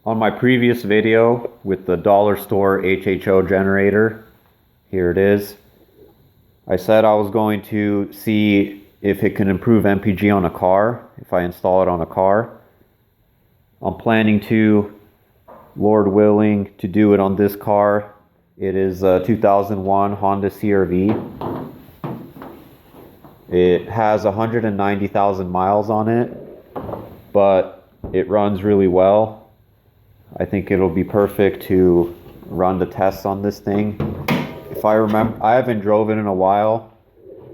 On my previous video with the dollar store HHO generator, here it is. I said I was going to see if it can improve MPG on a car, if I install it on a car. I'm planning to, Lord willing, to do it on this car. It is a 2001 Honda CRV. It has 190,000 miles on it, but it runs really well. I think it'll be perfect to run the tests on this thing. If I remember, I haven't drove it in a while,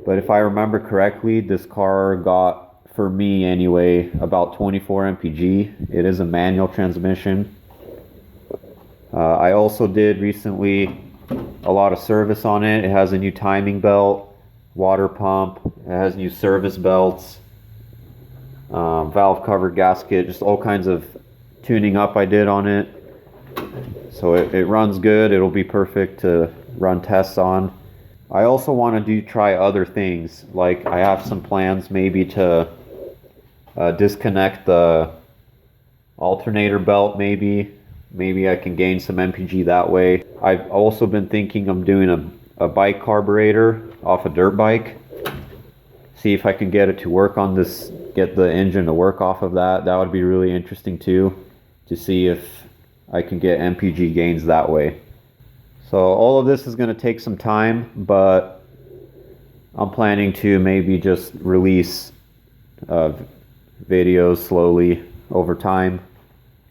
but if I remember correctly, this car got, for me anyway, about 24 MPG. It is a manual transmission. I also did recently a lot of service on it. It has a new timing belt, water pump, it has new service belts, valve cover gasket, just all kinds of tuning up I did on it. So it runs good. It'll be perfect to run tests on. I also want to try other things. Like I have some plans maybe to disconnect the alternator belt maybe. Maybe I can gain some MPG that way. I've also been thinking of doing a bike carburetor off a dirt bike. See if I can get it to work on this, get the engine to work off of that. That would be really interesting too, to see if I can get MPG gains that way. So all of this is going to take some time, but I'm planning to maybe just release videos slowly over time,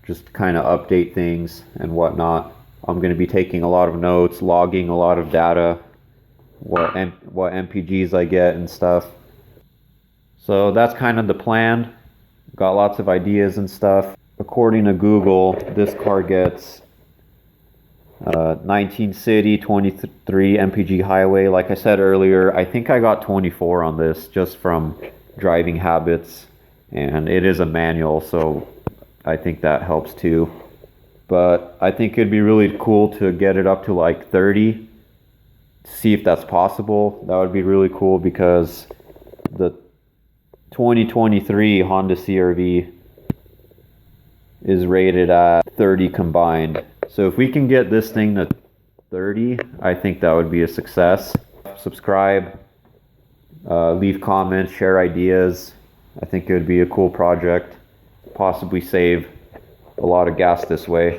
just kind of update things and whatnot. I'm going to be taking a lot of notes, logging a lot of data, what MPGs I get and stuff. So that's kind of the plan. Got lots of ideas and stuff. According to Google, this car gets 19 city, 23 MPG highway. Like I said earlier, I think I got 24 on this just from driving habits, and it is a manual, so I think that helps too. But I think it'd be really cool to get it up to like 30, see if that's possible. That would be really cool because the 2023 Honda CRV is rated at 30 combined. So if we can get this thing to 30, I think that would be a success. Subscribe, leave comments, share ideas. I think it would be a cool project. Possibly save a lot of gas this way.